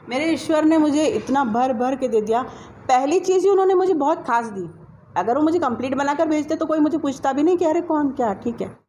मेरे ईश्वर ने मुझे इतना भर भर के दे दिया। पहली चीज़ ही उन्होंने मुझे बहुत खास दी। अगर वो मुझे कंप्लीट बनाकर भेजते तो कोई मुझे पूछता भी नहीं कि अरे कौन क्या, ठीक है।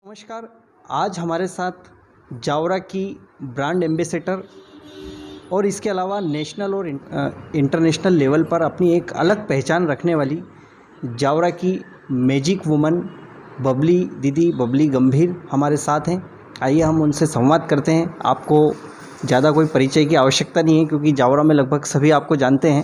नमस्कार। आज हमारे साथ जावरा की ब्रांड एम्बेसडर और इसके अलावा नेशनल और इंटरनेशनल लेवल पर अपनी एक अलग पहचान रखने वाली जावरा की मैजिक वुमन बबली दीदी, बबली गंभीर हमारे साथ हैं। आइए हम उनसे संवाद करते हैं। आपको ज़्यादा कोई परिचय की आवश्यकता नहीं है क्योंकि जावरा में लगभग सभी आपको जानते हैं।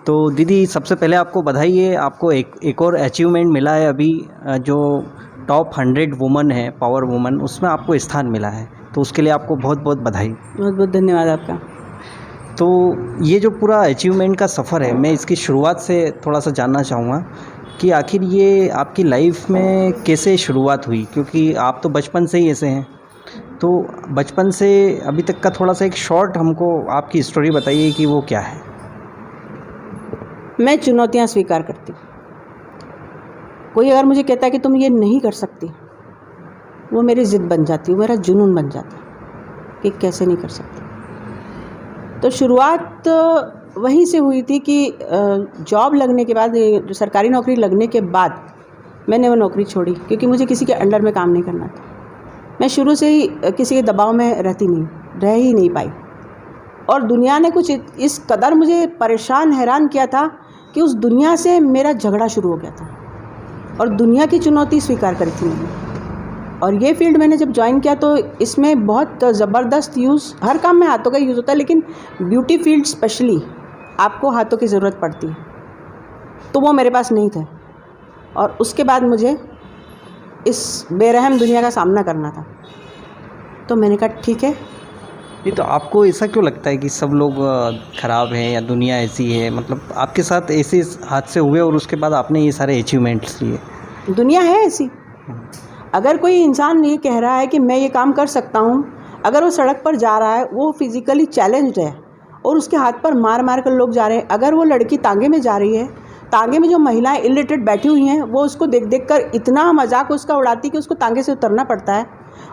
तो दीदी, सबसे पहले आपको बधाई है, आपको एक और अचीवमेंट मिला है अभी, जो टॉप 100 वुमन है, पावर वुमन, उसमें आपको स्थान मिला है, तो उसके लिए आपको बहुत बहुत बधाई। बहुत बहुत धन्यवाद आपका। तो ये जो पूरा अचीवमेंट का सफ़र है, मैं इसकी शुरुआत से थोड़ा सा जानना चाहूँगा कि आखिर ये आपकी लाइफ में कैसे शुरुआत हुई, क्योंकि आप तो बचपन से ही ऐसे हैं। तो बचपन से अभी तक का थोड़ा सा एक शॉर्ट हमको आपकी स्टोरी बताइए कि वो क्या है। मैं चुनौतियाँ स्वीकार करती हूँ। कोई अगर मुझे कहता है कि तुम ये नहीं कर सकती, वो मेरी ज़िद बन जाती है, मेरा जुनून बन जाता है कि कैसे नहीं कर सकती। तो शुरुआत वहीं से हुई थी कि जॉब लगने के बाद, सरकारी नौकरी लगने के बाद मैंने वो नौकरी छोड़ी क्योंकि मुझे किसी के अंडर में काम नहीं करना था। मैं शुरू से ही किसी के दबाव में रह ही नहीं पाई, और दुनिया ने कुछ इस कदर मुझे परेशान हैरान किया था कि उस दुनिया से मेरा झगड़ा शुरू हो गया था और दुनिया की चुनौती स्वीकार करी थी मैंने। और ये फील्ड मैंने जब ज्वाइन किया तो इसमें बहुत ज़बरदस्त यूज़, हर काम में हाथों का यूज़ होता है, लेकिन ब्यूटी फील्ड स्पेशली आपको हाथों की ज़रूरत पड़ती है, तो वो मेरे पास नहीं थे। और उसके बाद मुझे इस बेरहम दुनिया का सामना करना था, तो मैंने कहा ठीक है। ये तो आपको ऐसा क्यों लगता है कि सब लोग ख़राब हैं या दुनिया ऐसी है? मतलब आपके साथ ऐसे हादसे हुए और उसके बाद आपने ये सारे अचीवमेंट्स लिए। दुनिया है ऐसी। अगर कोई इंसान ये कह रहा है कि मैं ये काम कर सकता हूँ, अगर वो सड़क पर जा रहा है, वो फिज़िकली चैलेंज्ड है और उसके हाथ पर मार मार कर लोग जा रहे हैं, अगर वो लड़की तांगे में जा रही है, तांगे में जो महिलाएं इलिटरेट बैठी हुई हैं, वो उसको देख देख कर इतना मजाक उसका उड़ाती कि उसको तांगे से उतरना पड़ता है,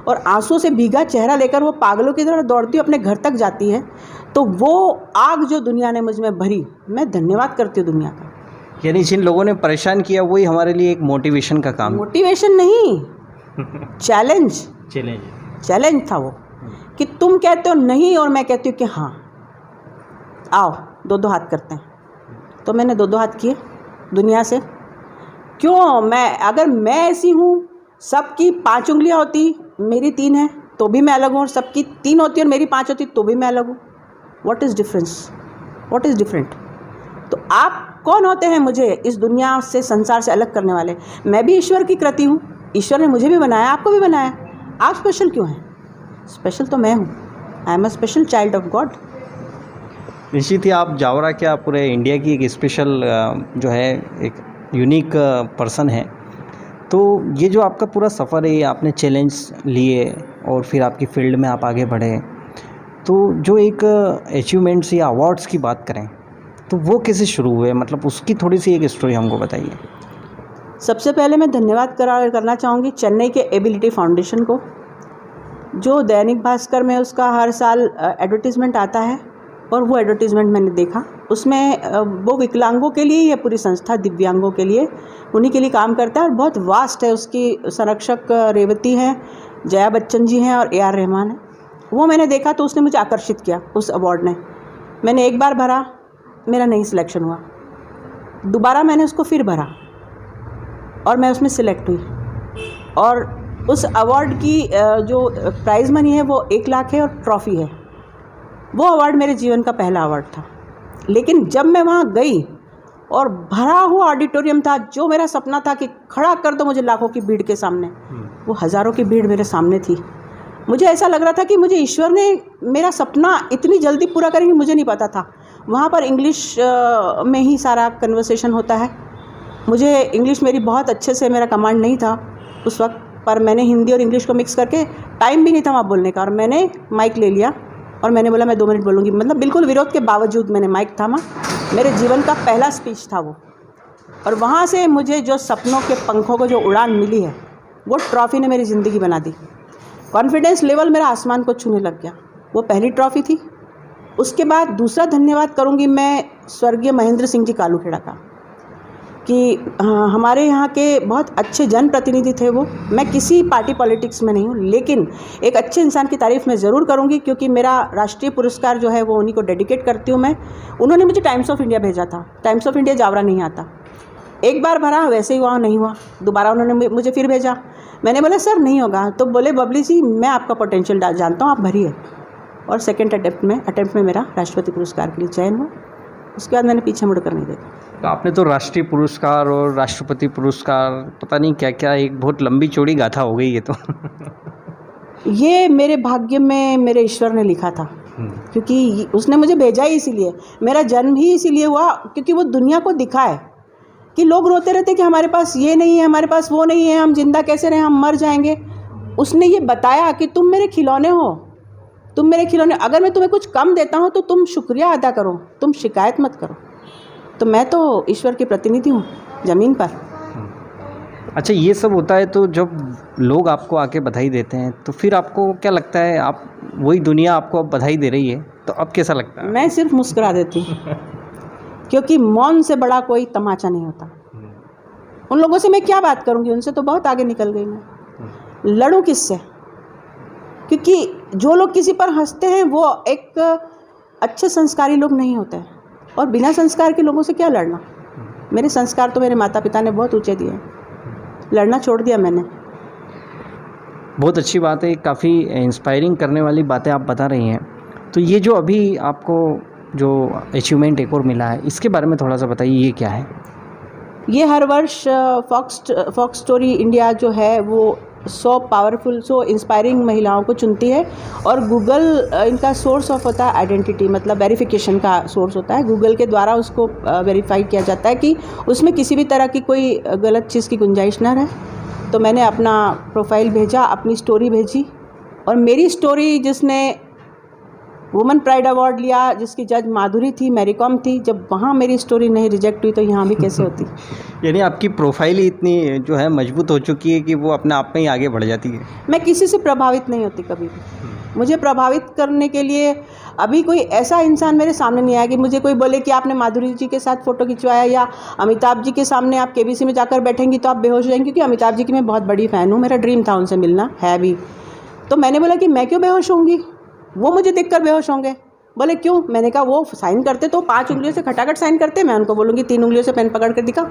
और आंसू से भीगा चेहरा लेकर वो पागलों की तरह दौड़ती अपने घर तक जाती है। तो वो आग जो दुनिया ने मुझ में भरी, मैं धन्यवाद करती हूँ दुनिया का। यानी जिन लोगों ने परेशान किया वही हमारे लिए एक मोटिवेशन का काम। मोटिवेशन नहीं, चैलेंज था वो, कि तुम कहते हो नहीं और मैं कहती हूँ कि हाँ, आओ दो दो हाथ करते हैं। तो मैंने दो दो हाथ किए दुनिया से। क्यों? अगर मैं ऐसी हूँ, सबकी 5 उंगलियाँ होती, मेरी 3 है तो भी मैं अलग हूँ, और सबकी 3 होती और मेरी 5 होती तो भी मैं अलग हूँ। What is different? तो आप कौन होते हैं मुझे इस दुनिया से, संसार से अलग करने वाले? मैं भी ईश्वर की कृति हूँ। ईश्वर ने मुझे भी बनाया, आपको भी बनाया। आप स्पेशल क्यों हैं? स्पेशल तो मैं हूँ। I am a special child of God. निश्चित ही आप जावरा क्या पूरे इंडिया की एक स्पेशल जो है एक यूनिक पर्सन है। तो ये जो आपका पूरा सफ़र है, ये आपने चैलेंज लिए और फिर आपकी फील्ड में आप आगे बढ़े, तो जो एक अचीवमेंट्स या अवार्ड्स की बात करें तो वो कैसे शुरू हुए? मतलब उसकी थोड़ी सी एक स्टोरी हमको बताइए। सबसे पहले मैं धन्यवाद करना चाहूँगी चेन्नई के एबिलिटी फाउंडेशन को, जो दैनिक भास्कर में उसका हर साल एडवर्टीज़मेंट आता है और वो एडवर्टीज़मेंट मैंने देखा। उसमें वो विकलांगों के लिए ही है पूरी संस्था, दिव्यांगों के लिए, उन्हीं के लिए काम करता है और बहुत वास्ट है। उसकी संरक्षक रेवती हैं, जया बच्चन जी हैं और AR रहमान है। वो मैंने देखा तो उसने मुझे आकर्षित किया उस अवार्ड ने। मैंने एक बार भरा, मेरा नहीं सिलेक्शन हुआ। दोबारा मैंने उसको फिर भरा और मैं उसमें सिलेक्ट हुई। और उस अवार्ड की जो प्राइज़ मनी है वो 1 लाख है और ट्रॉफ़ी है। वो अवार्ड मेरे जीवन का पहला अवार्ड था। लेकिन जब मैं वहाँ गई और भरा हुआ ऑडिटोरियम था, जो मेरा सपना था कि खड़ा कर दो मुझे लाखों की भीड़ के सामने, वो हज़ारों की भीड़ मेरे सामने थी। मुझे ऐसा लग रहा था कि मुझे ईश्वर ने मेरा सपना इतनी जल्दी पूरा करेंगे, मुझे नहीं पता था। वहाँ पर इंग्लिश में ही सारा कन्वर्सेशन होता है। मुझे इंग्लिश मेरी बहुत अच्छे से, मेरा कमांड नहीं था उस वक्त, पर मैंने हिंदी और इंग्लिश को मिक्स करके, टाइम भी नहीं था वहाँ बोलने का, और मैंने माइक ले लिया और मैंने बोला मैं 2 मिनट बोलूँगी। मतलब बिल्कुल विरोध के बावजूद मैंने माइक थामा। मेरे जीवन का पहला स्पीच था वो। और वहाँ से मुझे जो सपनों के पंखों को जो उड़ान मिली है, वो ट्रॉफ़ी ने मेरी ज़िंदगी बना दी। कॉन्फिडेंस लेवल मेरा आसमान को छूने लग गया। वो पहली ट्रॉफ़ी थी। उसके बाद दूसरा धन्यवाद करूँगी मैं स्वर्गीय महेंद्र सिंह जी कालूखेड़ा का, कि हमारे यहाँ के बहुत अच्छे जनप्रतिनिधि थे वो। मैं किसी पार्टी पॉलिटिक्स में नहीं हूँ, लेकिन एक अच्छे इंसान की तारीफ़ मैं ज़रूर करूँगी, क्योंकि मेरा राष्ट्रीय पुरस्कार जो है वो उन्हीं को डेडिकेट करती हूँ मैं। उन्होंने मुझे टाइम्स ऑफ इंडिया भेजा था। टाइम्स ऑफ इंडिया जावरा नहीं आता। एक बार भरा, वैसे ही वहाँ नहीं हुआ। दोबारा उन्होंने मुझे फिर भेजा। मैंने बोला सर नहीं होगा, तो बोले बबली जी मैं आपका पोटेंशियल जानता हूँ, आप भरिए। और सेकेंड अटेम्प्ट में मेरा राष्ट्रपति पुरस्कार के लिए चयन हुआ। उसके बाद मैंने पीछे मुड़कर नहीं देखा। तो आपने तो राष्ट्रीय पुरस्कार और राष्ट्रपति पुरस्कार, पता नहीं क्या क्या, एक बहुत लंबी चौड़ी गाथा हो गई ये तो। ये मेरे भाग्य में मेरे ईश्वर ने लिखा था, क्योंकि उसने मुझे भेजा ही इसीलिए। मेरा जन्म ही इसीलिए हुआ क्योंकि वो दुनिया को दिखाए कि लोग रोते रहते कि हमारे पास ये नहीं है, हमारे पास वो नहीं है, हम जिंदा कैसे रहें, हम मर जाएंगे। उसने ये बताया कि तुम मेरे खिलौने हो, तुम मेरे खिलौने। अगर मैं तुम्हें कुछ कम देता हूँ तो तुम शुक्रिया अदा करो, तुम शिकायत मत करो। तो मैं तो ईश्वर की प्रतिनिधि हूँ ज़मीन पर। अच्छा, ये सब होता है तो जब लोग आपको आके बधाई देते हैं तो फिर आपको क्या लगता है? आप वही दुनिया आपको अब बधाई दे रही है तो अब कैसा लगता है? मैं सिर्फ मुस्कुरा देती हूँ, क्योंकि मौन से बड़ा कोई तमाचा नहीं होता। उन लोगों से मैं क्या बात करूँगी, उनसे तो बहुत आगे निकल गई मैं। लड़ूँ किससे? क्योंकि जो लोग किसी पर हंसते हैं वो एक अच्छे संस्कारी लोग नहीं होते हैं, और बिना संस्कार के लोगों से क्या लड़ना। मेरे संस्कार तो मेरे माता पिता ने बहुत ऊंचे दिए, लड़ना छोड़ दिया मैंने। बहुत अच्छी बात है, काफ़ी इंस्पायरिंग करने वाली बातें आप बता रही हैं। तो ये जो अभी आपको जो अचीवमेंट एक और मिला है, इसके बारे में थोड़ा सा बताइए, ये क्या है? ये हर वर्ष फॉक्स स्टोरी इंडिया जो है वो 100 पावरफुल, 100 इंस्पायरिंग महिलाओं को चुनती है। और गूगल इनका सोर्स ऑफ होता है आइडेंटिटी, मतलब वेरिफिकेशन का सोर्स होता है। गूगल के द्वारा उसको वेरीफाई किया जाता है कि उसमें किसी भी तरह की कोई गलत चीज़ की गुंजाइश ना रहे। तो मैंने अपना प्रोफाइल भेजा, अपनी स्टोरी भेजी, और मेरी स्टोरी जिसने वुमेन प्राइड अवार्ड लिया, जिसकी जज माधुरी थी, मैरी कॉम थी, जब वहाँ मेरी स्टोरी नहीं रिजेक्ट हुई तो यहाँ भी कैसे होती। यानी आपकी प्रोफाइल ही इतनी जो है मजबूत हो चुकी है कि वो अपने आप में ही आगे बढ़ जाती है। मैं किसी से प्रभावित नहीं होती कभी भी। मुझे प्रभावित करने के लिए अभी कोई ऐसा इंसान मेरे सामने नहीं आया कि मुझे कोई बोले कि आपने माधुरी जी के साथ फ़ोटो खिंचवाया, या अमिताभ जी के सामने आप KBC में जाकर बैठेंगी तो आप बेहोश हो जाएंगी। क्योंकि अमिताभ जी की मैं बहुत बड़ी फ़ैन हूँ, मेरा ड्रीम था उनसे मिलना, है भी। तो मैंने बोला कि मैं क्यों बेहोश होंगी, वो मुझे देखकर बेहोश होंगे। बोले क्यों? मैंने कहा वो साइन करते तो 5 उंगलियों से खटाखट साइन करते, मैं उनको बोलूँगी 3 उंगलियों से पेन पकड़ कर दिखा।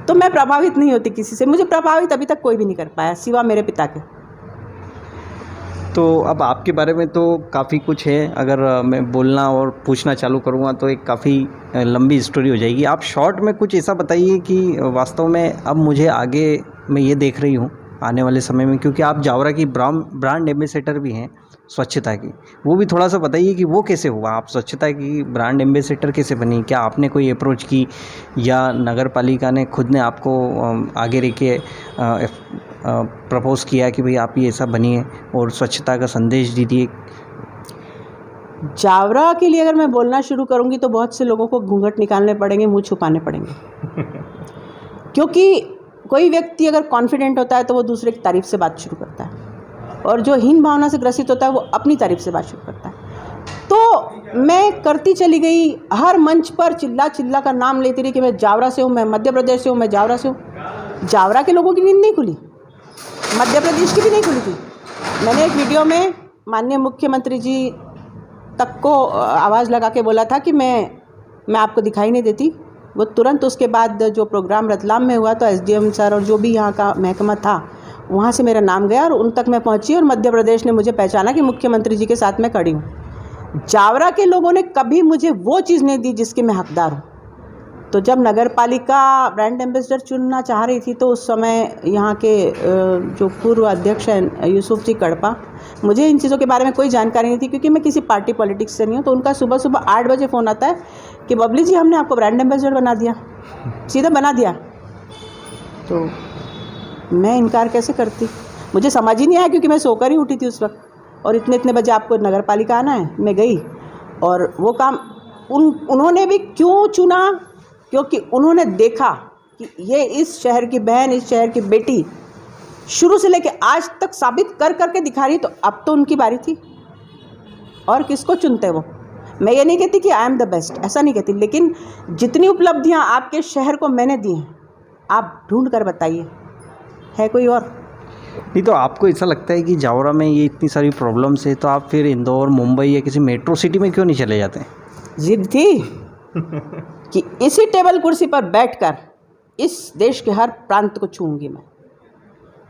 तो मैं प्रभावित नहीं होती किसी से, मुझे प्रभावित अभी तक कोई भी नहीं कर पाया सिवा मेरे पिता के। तो अब आपके बारे में तो काफ़ी कुछ है, अगर मैं बोलना और पूछना चालू करूँगा तो एक काफ़ी लंबी स्टोरी हो जाएगी। आप शॉर्ट में कुछ ऐसा बताइए कि वास्तव में अब मुझे आगे मैं ये देख रही हूँ आने वाले समय में, क्योंकि आप जावरा की ब्रांड एम्बेसडर भी हैं स्वच्छता की, वो भी थोड़ा सा बताइए कि वो कैसे हुआ, आप स्वच्छता की ब्रांड एम्बेसडर कैसे बनी? क्या आपने कोई अप्रोच की या नगर पालिका ने खुद ने आपको आगे रह के प्रपोज़ किया कि भाई आप ये ऐसा बनिए और स्वच्छता का संदेश दीजिए? जावरा के लिए अगर मैं बोलना शुरू करूंगी तो बहुत से लोगों को घूंघट निकालने पड़ेंगे, मुंह छुपाने पड़ेंगे। क्योंकि कोई व्यक्ति अगर कॉन्फिडेंट होता है तो वो दूसरे की तारीफ़ से बात शुरू करता है, और जो हीन भावना से ग्रसित होता है वो अपनी तारीफ़ से बात शुरू करता है। तो मैं करती चली गई, हर मंच पर चिल्ला चिल्ला कर नाम लेती रही कि मैं जावरा से हूँ, मैं मध्य प्रदेश से हूँ, मैं जावरा से हूँ। जावरा के लोगों की नींद नहीं खुली, मध्य प्रदेश की भी नहीं खुली थी। मैंने एक वीडियो में माननीय मुख्यमंत्री जी तक को आवाज़ लगा के बोला था कि मैं आपको दिखाई नहीं देती। वो तुरंत उसके बाद जो प्रोग्राम रतलाम में हुआ तो एसडीएम सर और जो भी यहाँ का महकमा था वहाँ से मेरा नाम गया और उन तक मैं पहुँची और मध्य प्रदेश ने मुझे पहचाना कि मुख्यमंत्री जी के साथ मैं खड़ी हूँ। जावरा के लोगों ने कभी मुझे वो चीज़ नहीं दी जिसकी मैं हकदार हूँ। तो जब नगर पालिका ब्रांड एम्बेसडर चुनना चाह रही थी तो उस समय यहाँ के जो पूर्व अध्यक्ष हैं यूसुफ जी कड़पा, मुझे इन चीज़ों के बारे में कोई जानकारी नहीं थी क्योंकि मैं किसी पार्टी पॉलिटिक्स से नहीं हूँ। तो उनका सुबह सुबह 8 बजे फ़ोन आता है कि बबली जी हमने आपको ब्रांड एम्बेसडर बना दिया, सीधा बना दिया। तो मैं इनकार कैसे करती, मुझे समझ ही नहीं आया क्योंकि मैं सोकर ही उठी थी उस वक्त और इतने बजे आपको नगर पालिका आना है। मैं गई और वो काम उन्होंने भी क्यों चुना, क्योंकि उन्होंने देखा कि ये इस शहर की बहन, इस शहर की बेटी शुरू से लेकर आज तक साबित कर करके दिखा रही। तो अब तो उनकी बारी थी। और किसको चुनते वो? मैं ये नहीं कहती कि आई एम द बेस्ट, ऐसा नहीं कहती, लेकिन जितनी उपलब्धियां आपके शहर को मैंने दी हैं आप ढूंढ कर बताइए, है कोई और? नहीं तो आपको ऐसा लगता है कि जावरा में ये इतनी सारी प्रॉब्लम्स है तो आप फिर इंदौर, मुंबई या किसी मेट्रो सिटी में क्यों नहीं चले जाते? जिद थी कि इसी टेबल कुर्सी पर बैठकर इस देश के हर प्रांत को छूऊंगी मैं।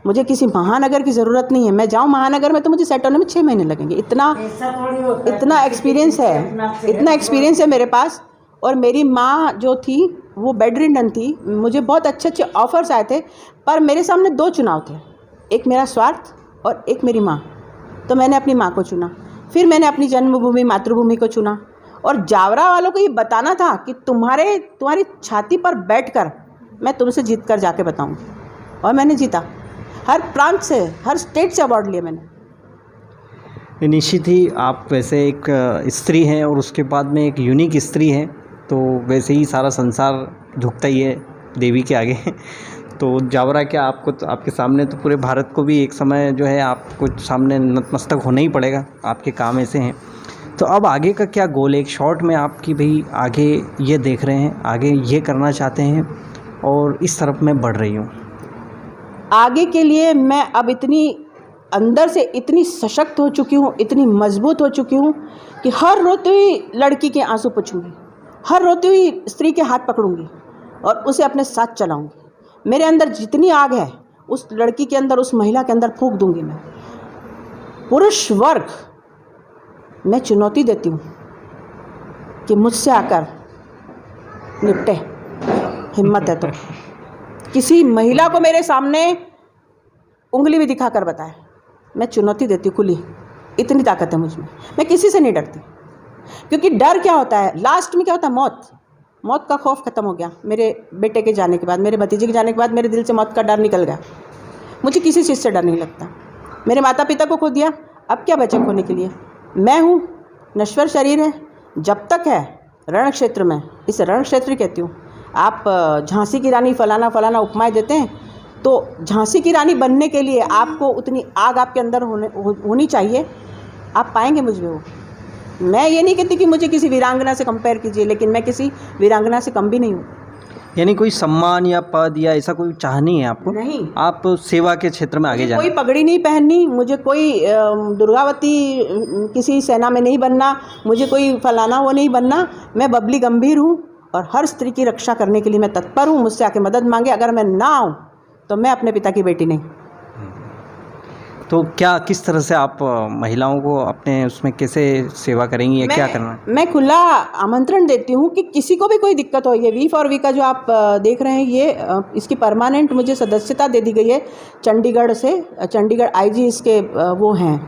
मुझे किसी महानगर की ज़रूरत नहीं है। मैं जाऊँ महानगर में तो मुझे सेट होने में 6 महीने लगेंगे। इतना एक्सपीरियंस है मेरे पास। और मेरी माँ जो थी वो बेड रिडन थी। मुझे बहुत अच्छे ऑफ़र्स आए थे पर मेरे सामने 2 चुनाव थे, एक मेरा स्वार्थ और एक मेरी माँ। तो मैंने अपनी माँ को चुना, फिर मैंने अपनी जन्मभूमि मातृभूमि को चुना। और जावरा वालों को ये बताना था कि तुम्हारी छाती पर बैठकर मैं तुमसे जीत कर जाके बताऊंगी। और मैंने जीता। हर प्रांत से, हर स्टेट से अवार्ड लिए मैंने। निश्चित ही आप वैसे एक स्त्री हैं और उसके बाद में एक यूनिक स्त्री हैं, तो वैसे ही सारा संसार झुकता ही है देवी के आगे। तो जावरा क्या आपको तो आपके सामने तो पूरे भारत को भी एक समय जो है आपको सामने नतमस्तक होना ही पड़ेगा, आपके काम ऐसे हैं। तो अब आगे का क्या गोल है? एक शॉर्ट में आपकी भाई आगे ये देख रहे हैं, आगे ये करना चाहते हैं और इस तरफ मैं बढ़ रही हूँ। आगे के लिए मैं अब इतनी अंदर से इतनी सशक्त हो चुकी हूँ, इतनी मजबूत हो चुकी हूँ कि हर रोती हुई लड़की के आंसू पोंछूंगी, हर रोती हुई स्त्री के हाथ पकड़ूंगी और उसे अपने साथ चलाऊंगी। मेरे अंदर जितनी आग है उस लड़की के अंदर, उस महिला के अंदर फूंक दूंगी मैं। पुरुष वर्ग मैं चुनौती देती हूँ कि मुझसे आकर निपटे, हिम्मत है तो। किसी महिला को मेरे सामने उंगली भी दिखाकर बताए, मैं चुनौती देती हूँ खुली। इतनी ताकत है मुझ में, मैं किसी से नहीं डरती। क्योंकि डर क्या होता है, लास्ट में क्या होता है, मौत का खौफ ख़त्म हो गया। मेरे बेटे के जाने के बाद, मेरे भतीजे के जाने के बाद मेरे दिल से मौत का डर निकल गया। मुझे किसी चीज़ से डर नहीं लगता। मेरे माता पिता को खो दिया, अब क्या बचा खोने के लिए? मैं हूँ, नश्वर शरीर है, जब तक है रण क्षेत्र में, इस रण क्षेत्र कहती हूँ। आप झांसी की रानी फलाना उपमाएं देते हैं, तो झांसी की रानी बनने के लिए आपको उतनी आग आपके अंदर होनी चाहिए। आप पाएंगे मुझ में वो। मैं ये नहीं कहती कि मुझे किसी वीरांगना से कंपेयर कीजिए, लेकिन मैं किसी वीरांगना से कम भी नहीं हूँ। यानी कोई सम्मान या पद या ऐसा कोई चाह नहीं है आपको? नहीं, आप सेवा के क्षेत्र में आगे जाना। कोई पगड़ी नहीं पहननी, मुझे कोई दुर्गावती किसी सेना में नहीं बनना, मुझे कोई फलाना वो नहीं बनना। मैं बबली गंभीर हूँ और हर स्त्री की रक्षा करने के लिए मैं तत्पर हूँ। मुझसे आके मदद मांगे, अगर मैं ना आऊँ तो मैं अपने पिता की बेटी नहीं। तो क्या किस तरह से आप महिलाओं को अपने उसमें कैसे सेवा करेंगी या क्या करना है? मैं खुला आमंत्रण देती हूँ कि किसी को भी कोई दिक्कत हो। ये V4V का जो आप देख रहे हैं, ये इसकी परमानेंट मुझे सदस्यता दे दी गई है चंडीगढ़ से। चंडीगढ़ IG इसके वो हैं,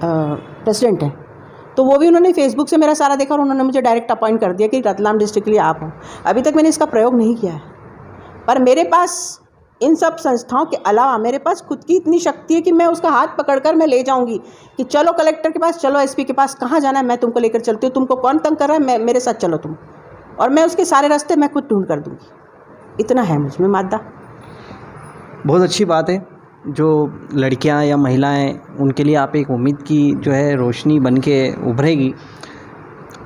प्रेसिडेंट हैं। तो वो भी उन्होंने फेसबुक से मेरा सारा देखा और उन्होंने मुझे डायरेक्ट अपॉइंट कर दिया कि रतलाम डिस्ट्रिक्ट के लिए आप हो। अभी तक मैंने इसका प्रयोग नहीं किया है, पर मेरे पास इन सब संस्थाओं के अलावा मेरे पास खुद की इतनी शक्ति है कि मैं उसका हाथ पकड़कर मैं ले जाऊंगी कि चलो कलेक्टर के पास, चलो SP के पास, कहाँ जाना है मैं तुमको लेकर चलती हूँ। तुमको कौन तंग कर रहा है, मेरे साथ चलो तुम, और मैं उसके सारे रास्ते मैं खुद ढूंढ कर दूँगी। इतना है मुझ में मादा। बहुत अच्छी बात है। जो लड़कियां या महिलाएं, उनके लिए आप एक उम्मीद की जो है रोशनी बन के उभरेगी।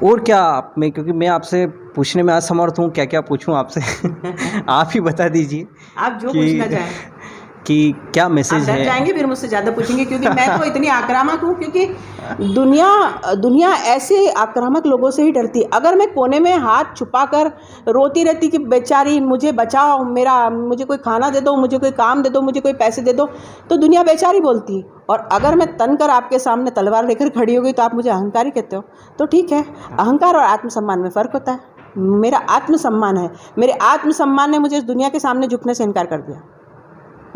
और क्या आप में, क्योंकि मैं आपसे पूछने में असमर्थ हूँ, क्या क्या पूछूँ आपसे आप ही बता दीजिए आप जो कि- पूछना चाहें। कि क्या आप मैसेज डर है। जाएंगे फिर मुझसे ज़्यादा पूछेंगे, क्योंकि मैं तो इतनी आक्रामक हूँ, क्योंकि दुनिया ऐसे आक्रामक लोगों से ही डरती है। अगर मैं कोने में हाथ छुपाकर रोती रहती कि बेचारी मुझे बचाओ, मुझे कोई खाना दे दो, मुझे कोई काम दे दो, मुझे कोई पैसे दे दो, तो दुनिया बेचारी बोलती। और अगर मैं तन कर आपके सामने तलवार लेकर खड़ी हो गई तो आप मुझे अहंकारी कहते हो। तो ठीक है, अहंकार और आत्मसम्मान में फ़र्क होता है। मेरा आत्मसम्मान है, मेरे आत्मसम्मान ने मुझे इस दुनिया के सामने झुकने से इनकार कर दिया।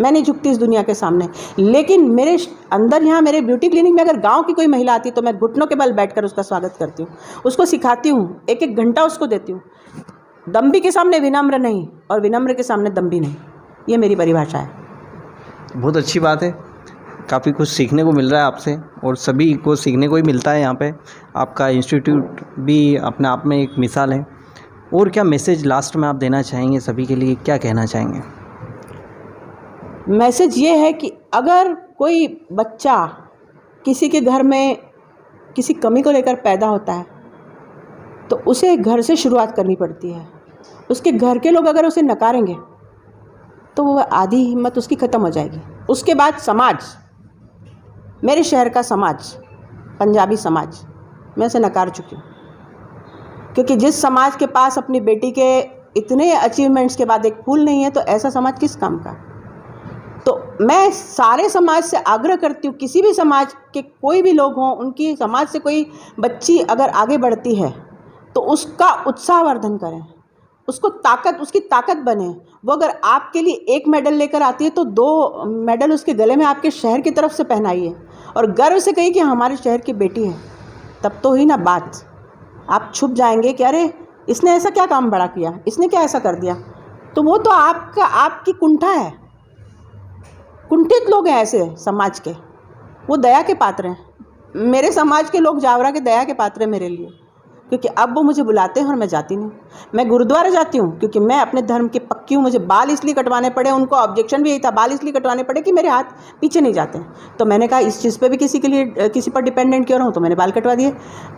मैं नहीं झुकती इस दुनिया के सामने। लेकिन मेरे अंदर, यहाँ मेरे ब्यूटी क्लिनिक में अगर गांव की कोई महिला आती है तो मैं घुटनों के बल बैठकर उसका स्वागत करती हूँ, उसको सिखाती हूँ, एक एक घंटा उसको देती हूँ। दम्भी के सामने विनम्र नहीं और विनम्र के सामने दम्भी नहीं, ये मेरी परिभाषा है। बहुत अच्छी बात है, काफ़ी कुछ सीखने को मिल रहा है आपसे, और सभी को सीखने को ही मिलता है यहाँ पे। आपका इंस्टीट्यूट भी अपने आप में एक मिसाल है। और क्या मैसेज लास्ट में आप देना चाहेंगे सभी के लिए, क्या कहना चाहेंगे? मैसेज ये है कि अगर कोई बच्चा किसी के घर में किसी कमी को लेकर पैदा होता है तो उसे घर से शुरुआत करनी पड़ती है। उसके घर के लोग अगर उसे नकारेंगे तो वो आधी हिम्मत उसकी ख़त्म हो जाएगी। उसके बाद समाज, मेरे शहर का समाज, पंजाबी समाज, मैं उसे नकार चुकी हूँ। क्योंकि जिस समाज के पास अपनी बेटी के इतने अचीवमेंट्स के बाद एक फूल नहीं है, तो ऐसा समाज किस काम का। तो मैं सारे समाज से आग्रह करती हूँ, किसी भी समाज के कोई भी लोग हों, उनकी समाज से कोई बच्ची अगर आगे बढ़ती है तो उसका उत्साहवर्धन करें, उसकी ताकत बने। वो अगर आपके लिए 1 मेडल लेकर आती है तो 2 मेडल उसके गले में आपके शहर की तरफ से पहनाइए और गर्व से कहिए कि हमारे शहर की बेटी है। तब तो ही ना बात। आप छुप जाएंगे कि अरे इसने ऐसा क्या काम बड़ा किया, इसने क्या ऐसा कर दिया, तो वो तो आपकी कुंठा है। कुंठित लोग हैं ऐसे समाज के, वो दया के पात्र हैं। मेरे समाज के लोग जावरा के दया के पात्र हैं मेरे लिए, क्योंकि अब वो मुझे बुलाते हैं और मैं जाती नहीं। मैं गुरुद्वारा जाती हूँ क्योंकि मैं अपने धर्म की पक्की हूँ। मुझे बाल इसलिए कटवाने पड़े, उनको ऑब्जेक्शन भी यही था, बाल इसलिए कटवाने पड़े कि मेरे हाथ पीछे नहीं जाते हैं। तो मैंने कहा इस चीज़ पे भी किसी पर डिपेंडेंट क्यों रहूँ, तो मैंने बाल कटवा दिए।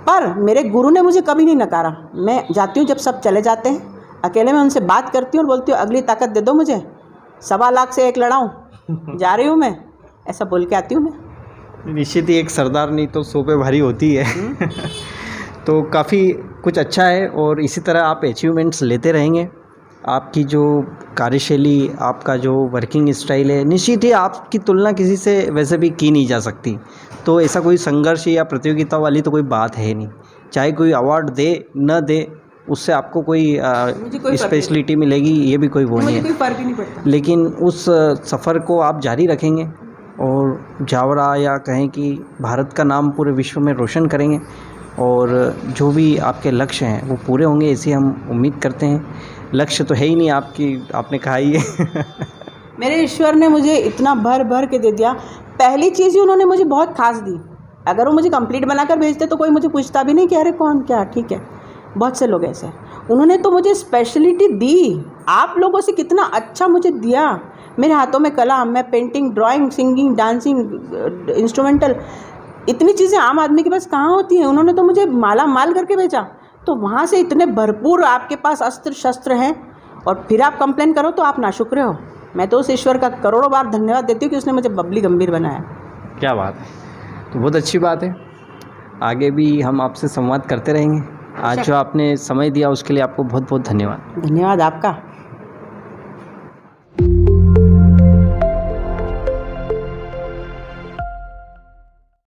पर मेरे गुरु ने मुझे कभी नहीं नकारा। मैं जाती हूँ, जब सब चले जाते हैं अकेले में उनसे बात करती हूँ और बोलती हूँ अगली ताकत दे दो मुझे, 1.25 लाख से 1 लड़ाऊँ, जा रही हूँ मैं, ऐसा बोल के आती हूँ मैं। निश्चित ही एक सरदार नहीं तो 100 पे भारी होती है तो काफ़ी कुछ अच्छा है, और इसी तरह आप अचीवमेंट्स लेते रहेंगे। आपकी जो कार्यशैली, आपका जो वर्किंग स्टाइल है, निश्चित ही आपकी तुलना किसी से वैसे भी की नहीं जा सकती। तो ऐसा कोई संघर्ष या प्रतियोगिता वाली तो कोई बात है नहीं। चाहे कोई अवार्ड दे न दे, उससे आपको कोई स्पेशलिटी मिलेगी, ये भी कोई वो नहीं है। मुझे कोई फ़र्क ही नहीं पड़ता। लेकिन उस सफ़र को आप जारी रखेंगे और जावरा या कहें कि भारत का नाम पूरे विश्व में रोशन करेंगे, और जो भी आपके लक्ष्य हैं वो पूरे होंगे, ऐसी हम उम्मीद करते हैं। लक्ष्य तो है ही नहीं आपने कहा ही है मेरे ईश्वर ने मुझे इतना भर भर के दे दिया। पहली चीज़ ही उन्होंने मुझे बहुत खास दी। अगर वो मुझे कंप्लीट बनाकर भेजते तो कोई मुझे पूछता भी नहीं कि अरे कौन क्या, ठीक है। बहुत से लोग ऐसे हैं, उन्होंने तो मुझे स्पेशलिटी दी। आप लोगों से कितना अच्छा मुझे दिया। मेरे हाथों में कला, मैं painting, drawing, singing, dancing, instrumental, इतनी चीज़ें आम आदमी के पास कहाँ होती हैं। उन्होंने तो मुझे माला माल करके भेजा। तो वहाँ से इतने भरपूर आपके पास अस्त्र शस्त्र हैं और फिर आप कंप्लेन करो तो आप नाशुक्र हो। मैं तो उस ईश्वर का करोड़ों बार धन्यवाद देती हूँ कि उसने मुझे बबली गंभीर बनाया। क्या बात है, तो बहुत अच्छी बात है। आगे भी हम आपसे संवाद करते रहेंगे। आज जो आपने समय दिया उसके लिए आपको बहुत बहुत धन्यवाद। धन्यवाद आपका।